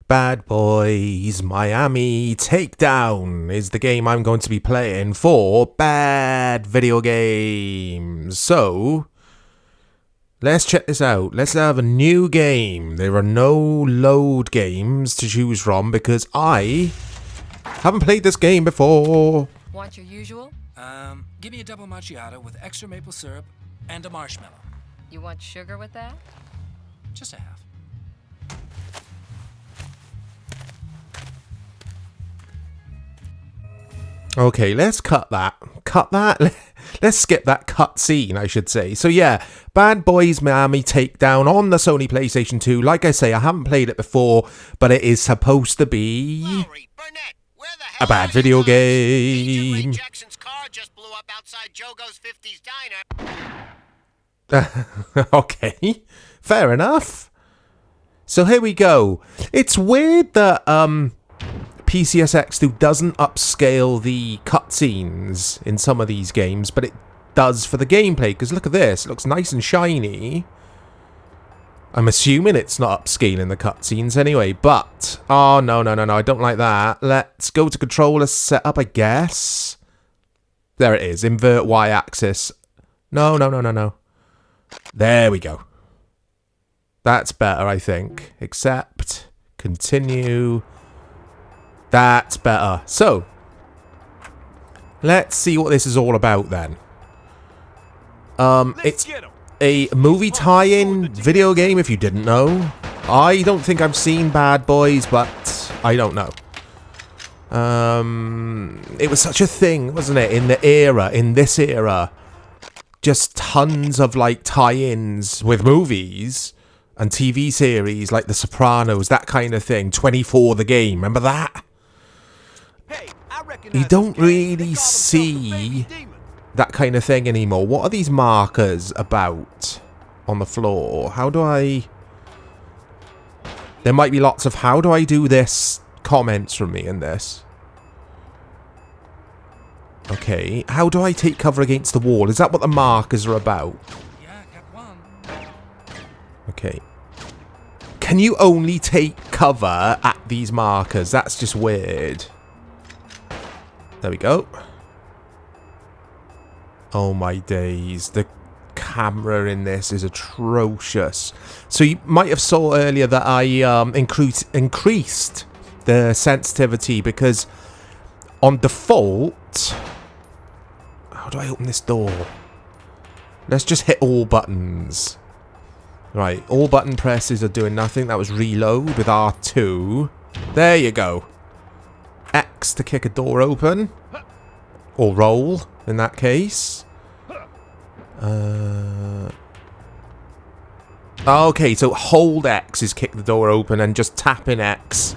Bad Boys Miami Takedown is the game I'm going to be playing for Bad Video Games. So, let's check this out. Let's have a new game. There are no load games to choose from because I haven't played this game before. Want your usual? Give me a double macchiato with extra maple syrup and a marshmallow. You want sugar with that? Just a half. Okay, let's cut that. Cut that? Let's skip that cut scene, I should say. So yeah, Bad Boys Miami Takedown on the Sony PlayStation 2. Like I say, I haven't played it before, but it is supposed to be a bad video game. Jackson's car just blew up outside Jogo's 50s diner. Okay, fair enough. So here we go. It's weird that PCSX2 doesn't upscale the cutscenes in some of these games, but it does for the gameplay, because look at this, it looks nice and shiny. I'm assuming it's not upscaling the cutscenes anyway, but... Oh, no, I don't like that. Let's go to controller setup, I guess. There it is, invert Y-axis. No. There we go. That's better, I think. Accept, continue... That's better. So, let's see what this is all about then. It's a movie tie-in video game, if you didn't know. I don't think I've seen Bad Boys, but I don't know. It was such a thing, wasn't it, in this era. Just tons of, like, tie-ins with movies and TV series, like The Sopranos, that kind of thing. 24 the game, remember that? You don't really see that kind of thing anymore. What are these markers about on the floor? How do I... There might be lots of how do I do this comments from me in this. Okay, how do I take cover against the wall? Is that what the markers are about? Yeah, got one. Okay. Can you only take cover at these markers? That's just weird. There we go. Oh my days. The camera in this is atrocious. So you might have saw earlier that I increased the sensitivity because on default... How do I open this door? Let's just hit all buttons. Right, all button presses are doing nothing. That was reload with R2. There you go. X to kick a door open. Or roll, in that case. Okay, so hold X is kick the door open, and just tapping X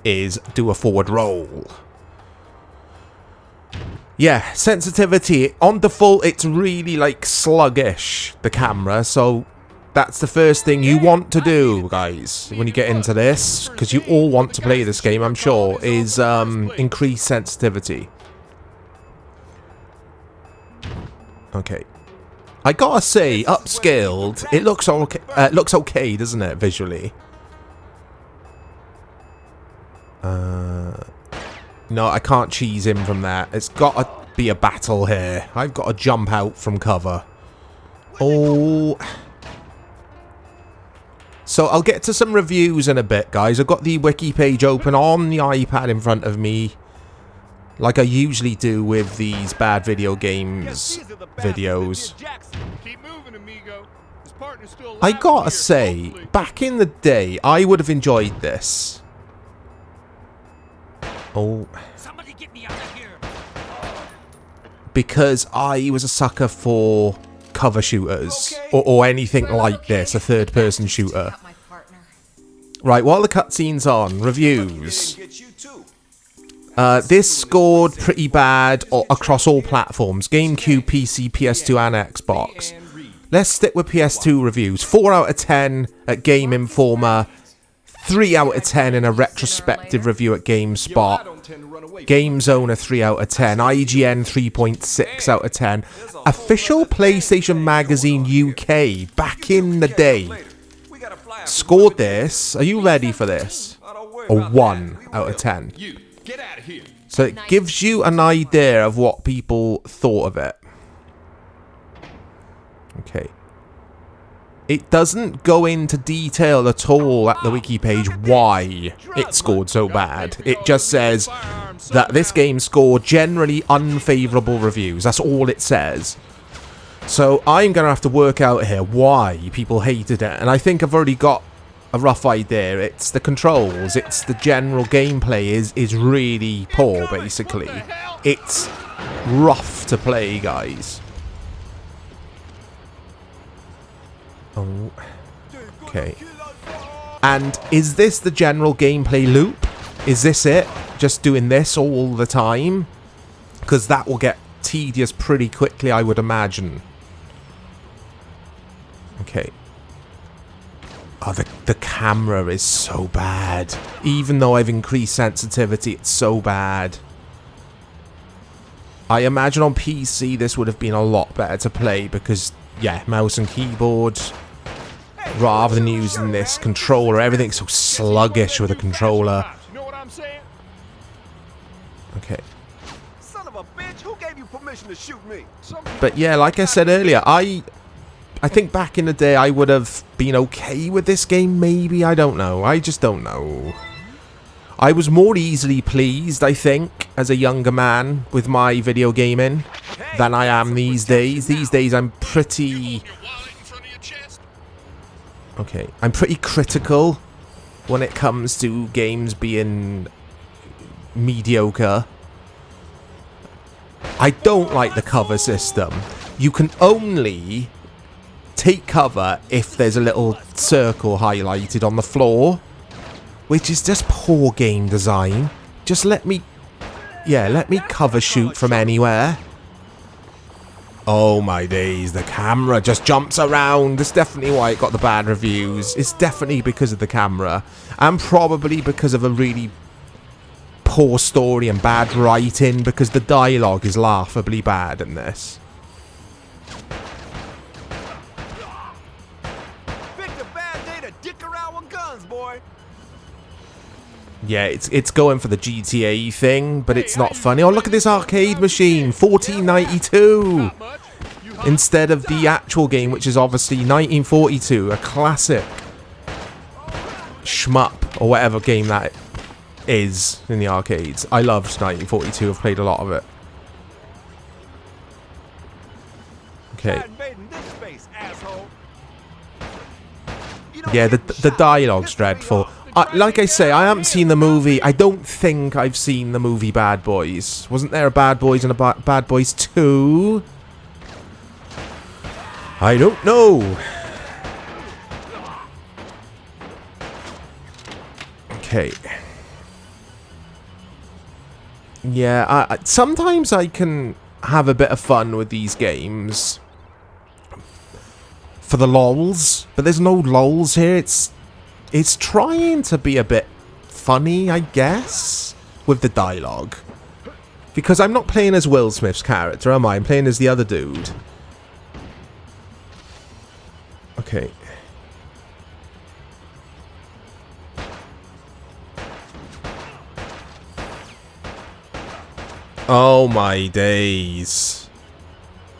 is do a forward roll. Yeah, sensitivity. On default, it's really, like, sluggish, the camera, so... That's the first thing you want to do, guys, when you get into this, because you all want to play this game, I'm sure, is increase sensitivity. Okay. I gotta say, upscaled, it looks okay, doesn't it, visually? No, I can't cheese him from there. It's gotta be a battle here. I've got to jump out from cover. Oh... So I'll get to some reviews in a bit, guys. I've got the wiki page open on the iPad in front of me, like I usually do with these bad video games videos. I gotta say, back in the day, I would have enjoyed this. Oh. Because I was a sucker for... cover shooters or anything like this, a third-person shooter. Right, while the cutscene's on, reviews. This scored pretty bad across all platforms: GameCube, PC, PS2, and Xbox. Let's stick with PS2 reviews. 4 out of 10 at Game Informer, 3 out of 10 in a retrospective review at GameSpot. GameZone a 3 out of 10. IGN 3.6 out of 10. Official PlayStation Magazine UK back in the day scored this. Are you ready for this? a 1 out of 10. You, get out of here. So it gives you an idea of what people thought of it. Okay. It doesn't go into detail at all at the wiki page why it scored so bad. It just says that this game scored generally unfavourable reviews. That's all it says. So I'm going to have to work out here why people hated it. And I think I've already got a rough idea. It's the controls. It's the general gameplay is really poor, basically. It's rough to play, guys. Oh, okay. And is this the general gameplay loop? Is this it? Just doing this all the time? Because that will get tedious pretty quickly, I would imagine. Okay. Oh, the camera is so bad. Even though I've increased sensitivity, it's so bad. I imagine on PC this would have been a lot better to play because, yeah, mouse and keyboard. Rather than using this controller, everything's so sluggish with a controller. You know what I'm saying? Okay. Son of a bitch, who gave you permission to shoot me? But yeah, like I said earlier, I think back in the day I would have been okay with this game, maybe. I don't know. I just don't know. I was more easily pleased, I think, as a younger man with my video gaming than I am these days. These days I'm pretty... Okay, I'm pretty critical when it comes to games being mediocre. I don't like the cover system. You can only take cover if there's a little circle highlighted on the floor, which is just poor game design. Just let me cover shoot from anywhere. Oh my days, the camera just jumps around. That's definitely why it got the bad reviews. It's definitely because of the camera. And probably because of a really poor story and bad writing, because the dialogue is laughably bad in this. Picked a bad day to dick around with guns, boy. Yeah, it's going for the GTA thing, but it's not funny. Oh, look at this arcade machine, $14.92 instead of the actual game, which is obviously 1942, a classic shmup or whatever game that is in the arcades. I loved 1942. I've played a lot of it. Okay. Yeah, the dialogue's dreadful. Like I say, I haven't seen the movie. I don't think I've seen the movie Bad Boys. Wasn't there a Bad Boys and a Bad Boys 2? I don't know. Okay. Yeah, sometimes I can have a bit of fun with these games. For the lols. But there's no lols here. It's trying to be a bit funny, I guess, with the dialogue. Because I'm not playing as Will Smith's character, am I? I'm playing as the other dude. Okay. Oh my days.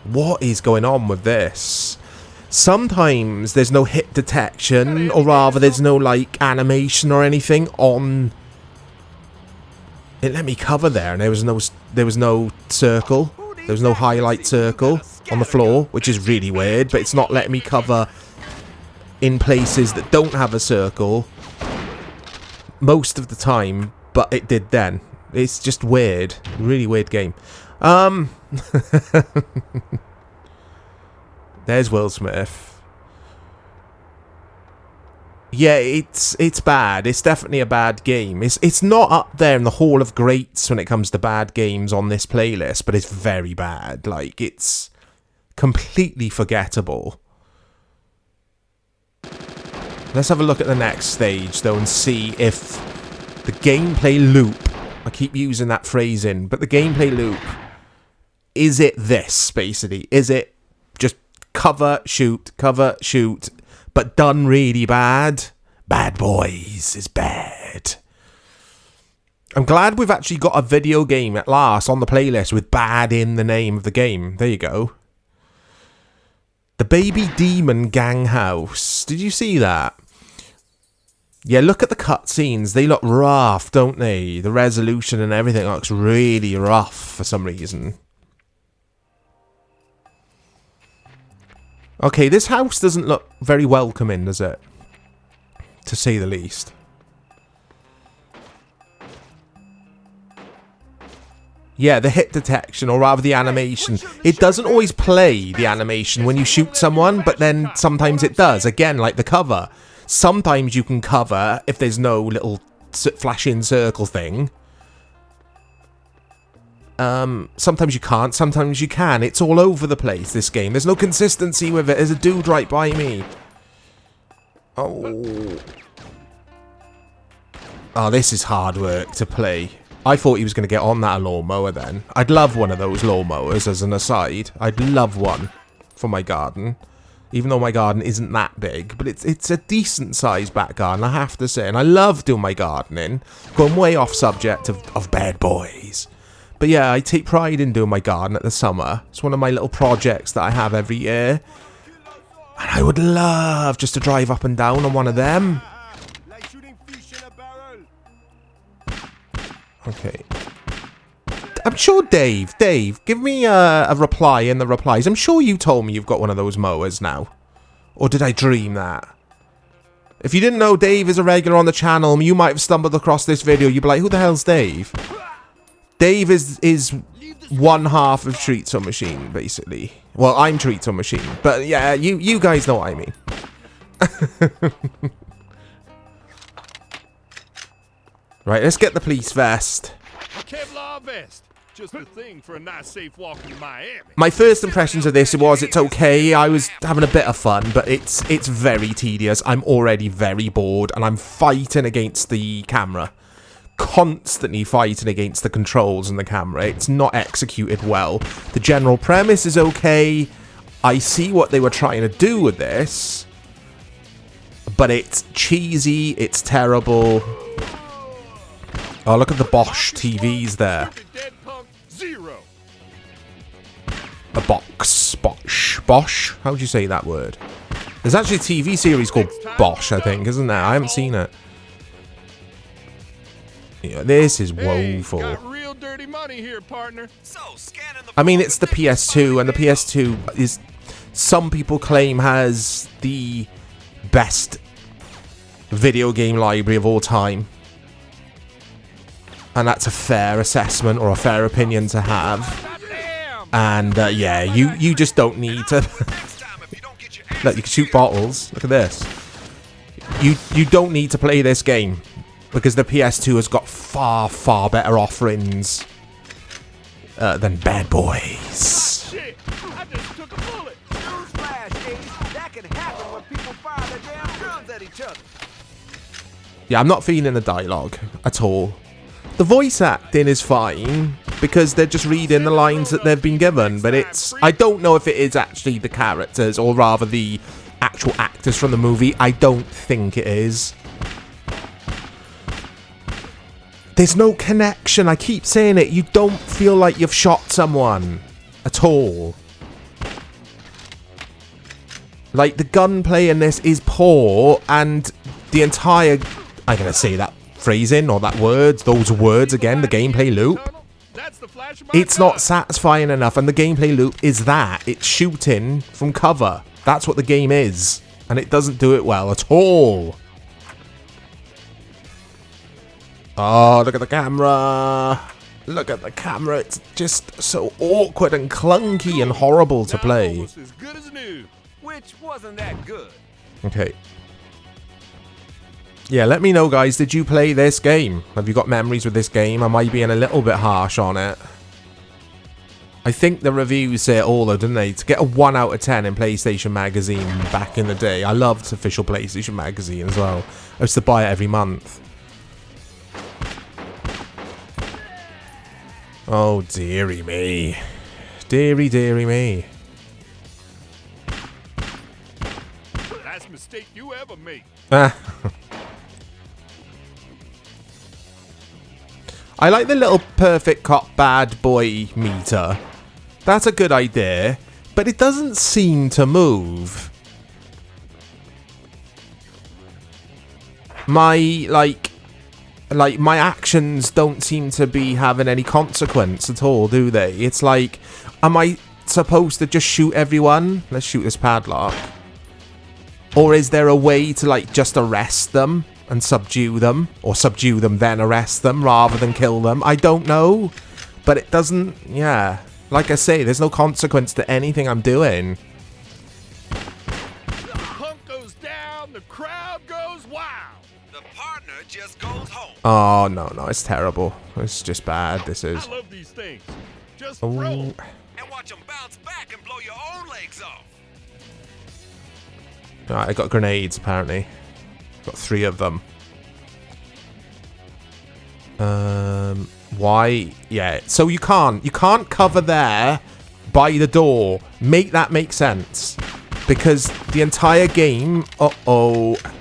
What is going on with this? Sometimes there's no hit detection, or rather there's no like animation or anything on. It let me cover there, and there was no circle. There was no highlight circle on the floor, which is really weird. But it's not letting me cover in places that don't have a circle most of the time. But it did then. It's just weird, really weird game. There's Will Smith. Yeah, it's bad. It's definitely a bad game. It's not up there in the Hall of Greats when it comes to bad games on this playlist, but it's very bad. Like, it's completely forgettable. Let's have a look at the next stage, though, and see if the gameplay loop, I keep using that phrasing, but the gameplay loop, is it this, basically? Is it just cover, shoot, but done really bad? Bad Boys is bad. I'm glad we've actually got a video game at last on the playlist with bad in the name of the game. There you go. The Baby Demon Gang House. Did you see that? Yeah, look at the cutscenes. They look rough, don't they? The resolution and everything looks really rough for some reason. Okay, this house doesn't look very welcoming, does it? To say the least. Yeah, the hit detection, or rather the animation. It doesn't always play the animation when you shoot someone, but then sometimes it does. Again, like the cover. Sometimes you can cover if there's no little flashing circle thing. Sometimes you can't, sometimes you can. It's all over the place, this game. There's no consistency with it. There's a dude right by me. Oh. Oh, this is hard work to play. I thought he was going to get on that lawnmower then. I'd love one of those lawnmowers as an aside. I'd love one for my garden. Even though my garden isn't that big. But it's a decent sized back garden, I have to say. And I love doing my gardening. Going way off subject of bad boys. But yeah, I take pride in doing my garden at the summer. It's one of my little projects that I have every year. And I would love just to drive up and down on one of them. Okay. I'm sure Dave, give me a reply in the replies. I'm sure you told me you've got one of those mowers now. Or did I dream that? If you didn't know Dave is a regular on the channel, you might have stumbled across this video. You'd be like, who the hell's Dave? Dave is one half of Treats on Machine, basically. Well, I'm Treats on Machine. But yeah, you guys know what I mean. Right, let's get the police vest. A Kevlar vest. Just the thing for a nice safe walk in Miami. My first impressions of this was it's okay. I was having a bit of fun, but it's very tedious. I'm already very bored, and I'm fighting against the camera. Constantly fighting against the controls and the camera. It's not executed well. The general premise is okay. I see what they were trying to do with this, but it's cheesy. It's terrible. Oh, look at the Bosch TVs there. A box. Bosch? How would you say that word? There's actually a TV series called Bosch, I think, isn't there? I haven't seen it. Yeah, this is woeful. Got real dirty money here, partner. I mean, it's the PS2, and the PS2 is, some people claim, has the best video game library of all time. And that's a fair assessment or a fair opinion to have. And yeah, you just don't need to. Look, you can shoot bottles. Look at this. You don't need to play this game because the PS2 has got far better offerings than Bad Boys. Shit, I just took a bullet. Newsflash, Ace. That can happen when people fire their damn guns at each other. Yeah, I'm not feeling the dialogue at all. The voice acting is fine because they're just reading the lines that they've been given, but it's, I don't know if it is actually the characters or rather the actual actors from the movie. I don't think it is. There's no connection. I keep saying it. You don't feel like you've shot someone at all. Like, the gunplay in this is poor, and the entire, I'm going to say that phrasing or that words, those words again, the gameplay loop. It's not satisfying enough, and the gameplay loop is that. It's shooting from cover. That's what the game is, and it doesn't do it well at all. Oh, look at the camera. Look at the camera. It's just so awkward and clunky and horrible to play. Almost as good as new, which wasn't that good. Okay. Yeah, let me know, guys. Did you play this game? Have you got memories with this game? I might be being a little bit harsh on it. I think the reviews say it all, though, didn't they? To get a 1 out of 10 in PlayStation Magazine back in the day. I loved official PlayStation Magazine as well. I used to buy it every month. Oh, dearie me. Dearie, dearie me. Last mistake you ever made. I like the little perfect cop bad boy meter. That's a good idea, but it doesn't seem to move. My, like my actions don't seem to be having any consequence at all, do they? It's like, am I supposed to just shoot everyone? Let's shoot this padlock. Or is there a way to, like, just arrest them and subdue them? Or subdue them, then arrest them, rather than kill them? I don't know. But it doesn't, yeah. Like I say, there's no consequence to anything I'm doing. The pump goes down, the crowd goes wild. The partner just goes home. Oh, no, it's terrible. It's just bad, this is. I love these things. Just Oh. throw 'em. And watch them bounce back and blow your own legs off. Right, I got grenades, apparently. Got 3 of them. Why? Yeah, so you can't cover there by the door. Make that make sense. Because the entire game,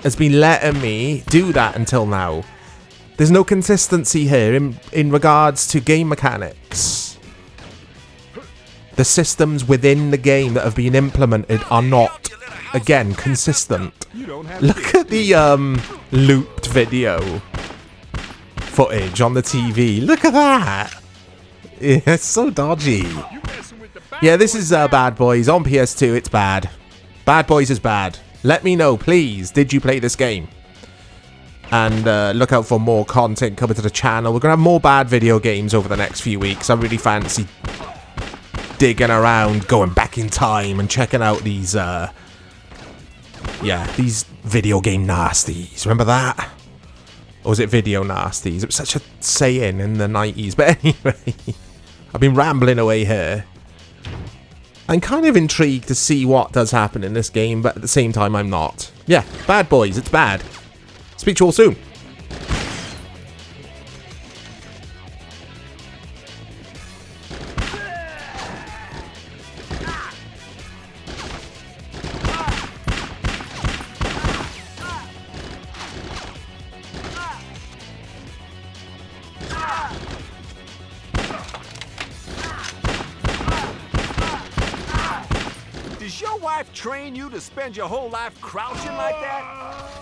has been letting me do that until now. There's no consistency here in regards to game mechanics. The systems within the game that have been implemented are not, again, consistent. You don't have Look at the looped video footage on the TV. Look at that. Yeah, it's so dodgy. You messing with the bad Yeah, this boys is now. Bad Boys on PS2. It's bad. Bad Boys is bad. Let me know, please. Did you play this game? And look out for more content coming to the channel. We're going to have more bad video games over the next few weeks. I really fancy digging around, going back in time and checking out these, these video game nasties. Remember that? Or was it video nasties? It was such a saying in the 90s. But anyway, I've been rambling away here. I'm kind of intrigued to see what does happen in this game, but at the same time, I'm not. Yeah, Bad Boys, it's bad. Speak to you all soon. Does your wife train you to spend your whole life crouching like that?